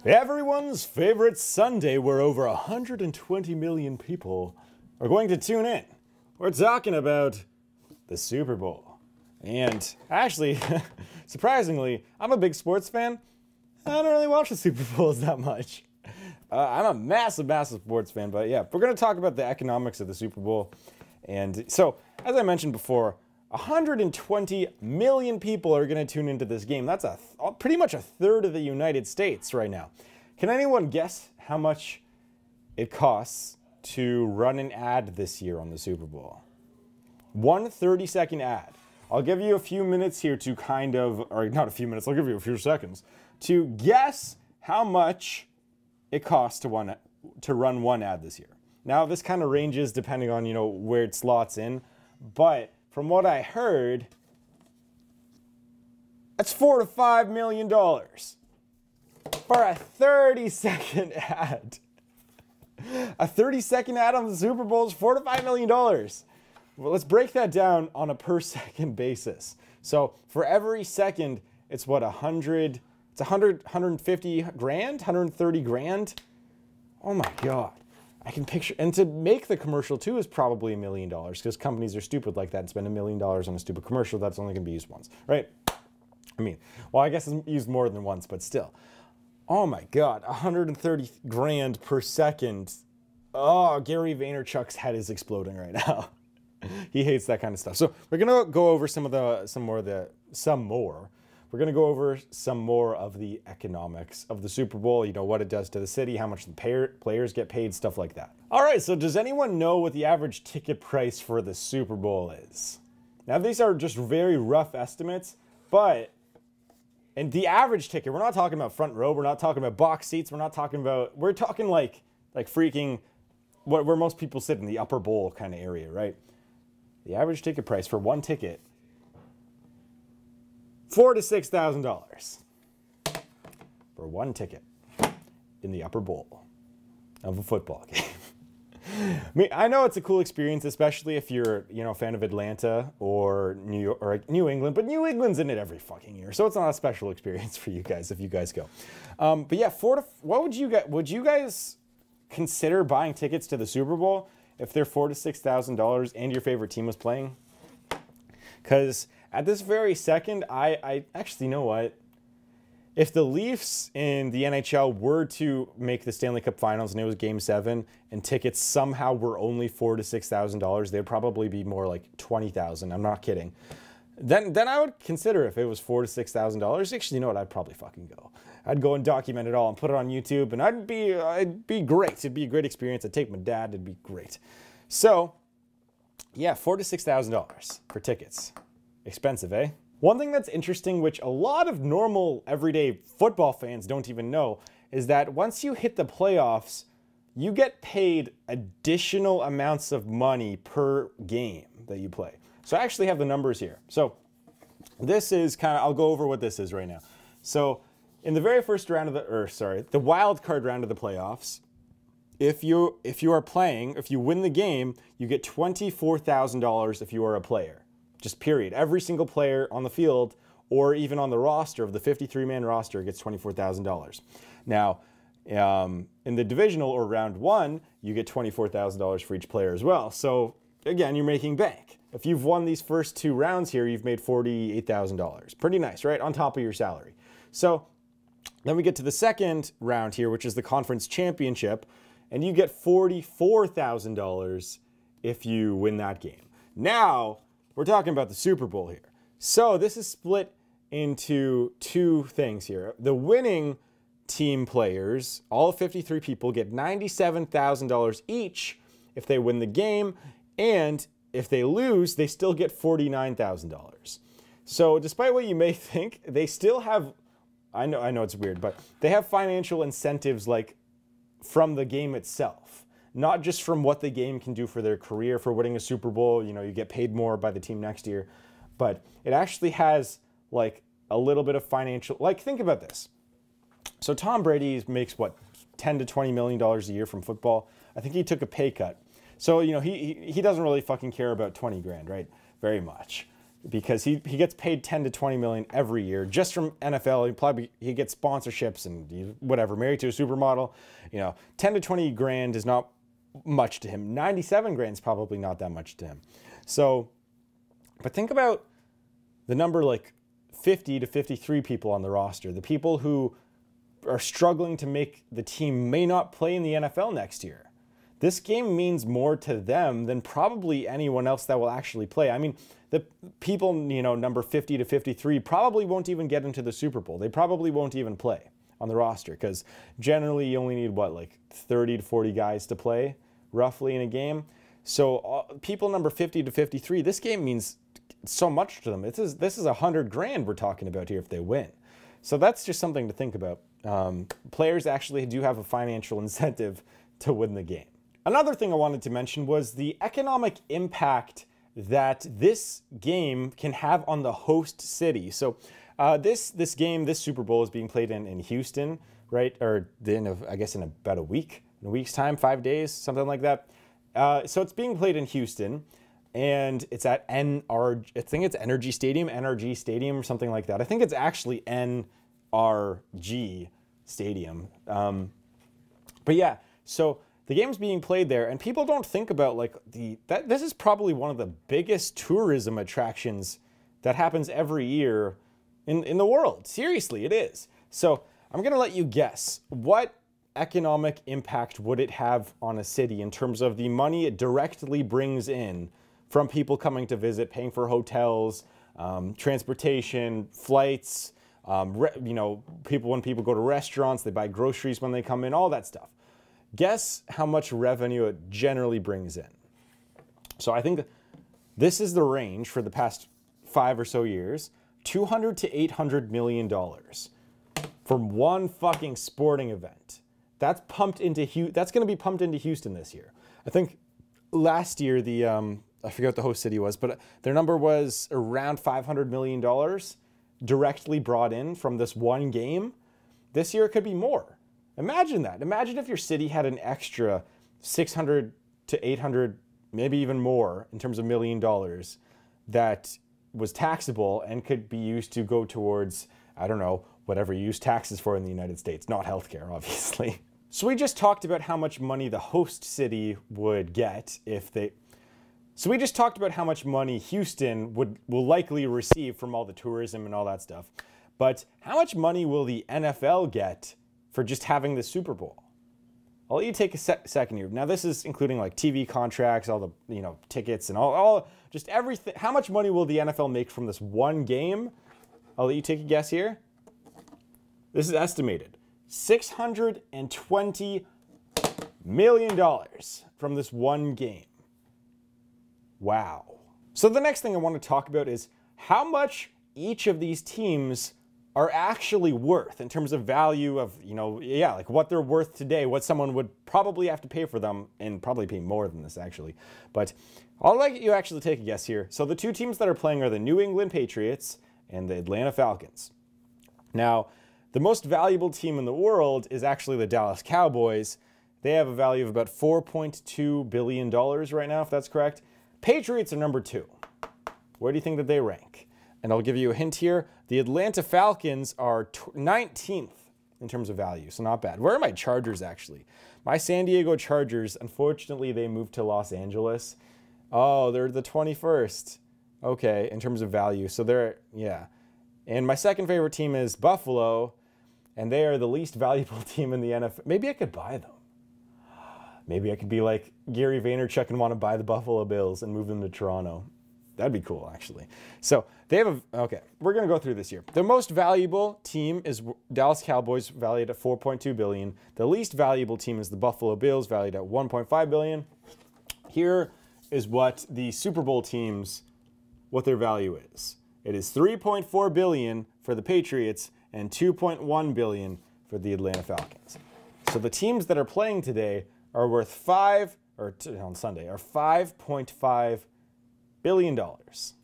Everyone's favorite Sunday where over 120 million people are going to tune in. We're talking about the Super Bowl. And actually, surprisingly, I'm a big sports fan. I don't really watch the Super Bowls that much. I'm a massive sports fan, but yeah, we're going to talk about the economics of the Super Bowl. And so, as I mentioned before, 120 million people are going to tune into this game. That's pretty much a third of the United States right now. Can anyone guess how much it costs to run an ad this year on the Super Bowl? One 30-second ad. I'll give you a few minutes here to or not a few minutes, I'll give you a few seconds to guess how much it costs to run one ad this year. Now, this kind of ranges depending on, where it slots in, but from what I heard, that's $4 to $5 million for a 30-second ad. A 30-second ad on the Super Bowl is $4 to $5 million. Well, let's break that down on a per second basis. So for every second, it's what, 150 grand, 130 grand? Oh my God. I can picture, and to make the commercial too is probably $1 million because companies are stupid like that and spend $1 million on a stupid commercial that's only going to be used once, right? I mean, well, I guess it's used more than once, but still. Oh my God, 130 grand per second. Oh, Gary Vaynerchuk's head is exploding right now. He hates that kind of stuff. So we're gonna go over some more. We're going to go over some more of the economics of the Super Bowl, what it does to the city, how much the players get paid, stuff like that. All right, so does anyone know what the average ticket price for the Super Bowl is? Now, these are just very rough estimates, and the average ticket, we're not talking about front row, we're not talking about box seats, we're talking like freaking where most people sit in the upper bowl kind of area, right? The average ticket price for one ticket, $4,000 to $6,000 for one ticket in the upper bowl of a football game. I mean, I know it's a cool experience, especially if you're, a fan of Atlanta or New York or New England, but New England's in it every fucking year, so it's not a special experience for you guys if you guys go. But yeah, what would you get? Would you guys consider buying tickets to the Super Bowl if they're $4,000 to $6,000 and your favorite team was playing? Because at this very second, I actually, you know what? If the Leafs in the NHL were to make the Stanley Cup Finals and it was Game 7 and tickets somehow were only $4,000 to $6,000, they'd probably be more like $20,000. I'm not kidding. Then I would consider if it was $4,000 to $6,000. Actually, you know what? I'd probably fucking go. I'd go and document it all and put it on YouTube, and it'd be great. It'd be a great experience. I'd take my dad. It'd be great. So, yeah, $4,000 to $6,000 for tickets. Expensive, eh? One thing that's interesting, which a lot of normal everyday football fans don't even know, is that once you hit the playoffs, you get paid additional amounts of money per game that you play. So I actually have the numbers here. So this is I'll go over what this is right now. So in the very first round of the wild card round of the playoffs, if you win the game, you get $24,000 if you are a player. Just period. Every single player on the field or even on the roster of the 53-man roster gets $24,000. Now, in the divisional or round one, you get $24,000 for each player as well. So again, you're making bank. If you've won these first two rounds here, you've made $48,000. Pretty nice, right? On top of your salary. So then we get to the second round here, which is the conference championship, and you get $44,000 if you win that game. Now, we're talking about the Super Bowl here. So this is split into two things here. The winning team players, all 53 people, get $97,000 each if they win the game, and if they lose, they still get $49,000. So despite what you may think, they still have, I know it's weird, but they have financial incentives like from the game itself. Not just from what the game can do for their career, for winning a Super Bowl, you get paid more by the team next year, but it actually has like a little bit of financial, think about this. So Tom Brady makes what, $10 to $20 million a year from football. I think he took a pay cut. So, he doesn't really fucking care about 20 grand, right? Very much. because he gets paid 10 to 20 million every year just from NFL. He gets sponsorships and whatever, married to a supermodel. 10 to 20 grand is not much to him. 97 grand is probably not that much to him. So, but think about the number like 50 to 53 people on the roster. The people who are struggling to make the team may not play in the NFL next year. This game means more to them than probably anyone else that will actually play. I mean, the people, number 50 to 53 probably won't even get into the Super Bowl. They probably won't even play on the roster because generally you only need, like 30 to 40 guys to play roughly in a game. So people number 50 to 53, this game means so much to them. This is 100 grand we're talking about here if they win. So that's just something to think about. Players actually do have a financial incentive to win the game. Another thing I wanted to mention was the economic impact that this game can have on the host city. So this Super Bowl is being played in Houston, right? Or I guess in about a week's time, 5 days, something like that. So it's being played in Houston, and it's at I think it's NRG Stadium or something like that. I think it's actually NRG Stadium. But yeah, so the game's being played there, and people don't think about this is probably one of the biggest tourism attractions that happens every year in the world. Seriously, it is. So I'm gonna let you guess, what economic impact would it have on a city in terms of the money it directly brings in from people coming to visit, paying for hotels, transportation, flights, people, when people go to restaurants, they buy groceries when they come in, all that stuff. Guess how much revenue it generally brings in. So I think this is the range for the past 5 or so years, $200 to $800 million from one fucking sporting event. That's going to be pumped into Houston this year. I think last year I forget what the host city was, but their number was around $500 million directly brought in from this one game. This year it could be more. Imagine that. Imagine if your city had an extra 600 to 800, maybe even more in terms of $1 million that was taxable and could be used to go towards, I don't know, whatever you use taxes for in the United States, not healthcare, obviously. So we just talked about how much money the host city would get So we just talked about how much money Houston will likely receive from all the tourism and all that stuff. But how much money will the NFL get for just having the Super Bowl? I'll let you take a second here. Now this is including like TV contracts, all the tickets and all just everything. How much money will the NFL make from this one game? I'll let you take a guess here. This is estimated $620 million from this one game. Wow. So the next thing I want to talk about is how much each of these teams are actually worth in terms of value of, like what they're worth today, what someone would probably have to pay for them, and probably pay more than this actually. But I'll let you actually take a guess here. So the two teams that are playing are the New England Patriots and the Atlanta Falcons. Now, the most valuable team in the world is actually the Dallas Cowboys. They have a value of about $4.2 billion right now, if that's correct. Patriots are number 2. Where do you think that they rank? And I'll give you a hint here. The Atlanta Falcons are 19th in terms of value, so not bad. Where are my Chargers, actually? My San Diego Chargers, unfortunately, they moved to Los Angeles. Oh, they're the 21st. Okay, in terms of value. So yeah. And my second favorite team is Buffalo, and they are the least valuable team in the NFL. Maybe I could buy them. Maybe I could be like Gary Vaynerchuk and want to buy the Buffalo Bills and move them to Toronto. That'd be cool, actually. So they have okay, we're going to go through this here. The most valuable team is Dallas Cowboys, valued at $4.2 billion. The least valuable team is the Buffalo Bills, valued at $1.5 billion. Here is what the Super Bowl teams, what their value is. It is $3.4 billion for the Patriots and $2.1 billion for the Atlanta Falcons. So the teams that are playing today are worth on Sunday, are $5.5 billion.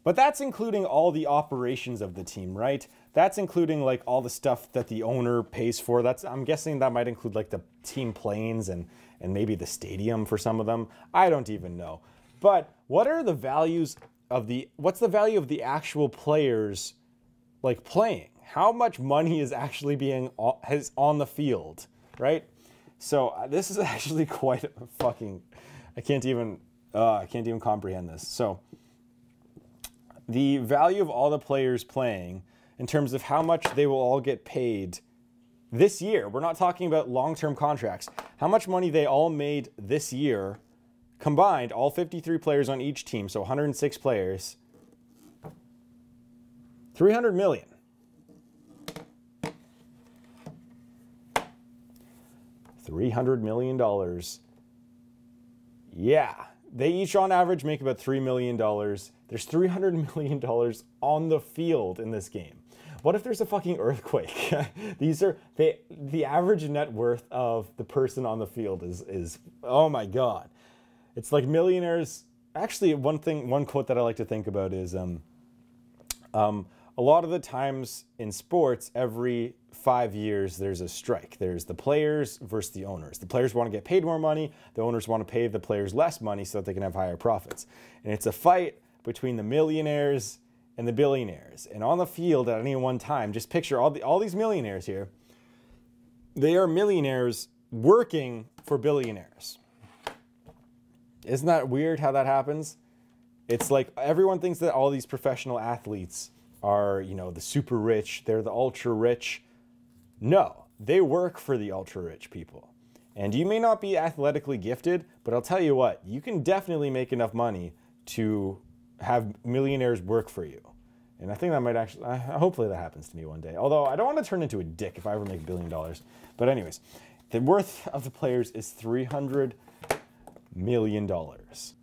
But that's including all the operations of the team, right? That's including like all the stuff that the owner pays for. I'm guessing that might include like the team planes and maybe the stadium for some of them. I don't even know. But what are the values what's the value of the actual players like playing? How much money is actually being on the field, right? So this is actually quite fucking, I can't even comprehend this. So the value of all the players playing in terms of how much they will all get paid this year. We're not talking about long-term contracts. How much money they all made this year combined, all 53 players on each team, so 106 players, $300 million. $300 million. Yeah, they each on average make about $3 million. There's $300 million on the field in this game. What if there's a fucking earthquake? The average net worth of the person on the field is oh my God. It's like millionaires. Actually, one quote that I like to think about is a lot of the times in sports, every 5 years, there's a strike. There's the players versus the owners. The players want to get paid more money. The owners want to pay the players less money so that they can have higher profits. And it's a fight between the millionaires and the billionaires. And on the field at any one time, just picture all these millionaires here. They are millionaires working for billionaires. Isn't that weird how that happens? It's like everyone thinks that all these professional athletes are, you know, the super rich, they're the ultra rich. No, they work for the ultra rich people. And you may not be athletically gifted, but I'll tell you what, you can definitely make enough money to have millionaires work for you. And I think that might actually, hopefully that happens to me one day. Although I don't want to turn into a dick if I ever make $1 billion. But anyways, the worth of the players is $300 million.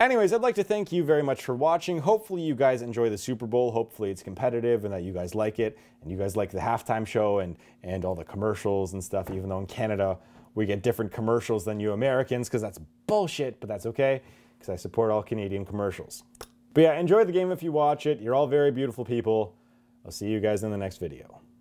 Anyways, I'd like to thank you very much for watching. Hopefully you guys enjoy the Super Bowl. Hopefully it's competitive and that you guys like it. And you guys like the halftime show and all the commercials and stuff, even though in Canada we get different commercials than you Americans, because that's bullshit, but that's okay, because I support all Canadian commercials. But yeah, enjoy the game if you watch it. You're all very beautiful people. I'll see you guys in the next video.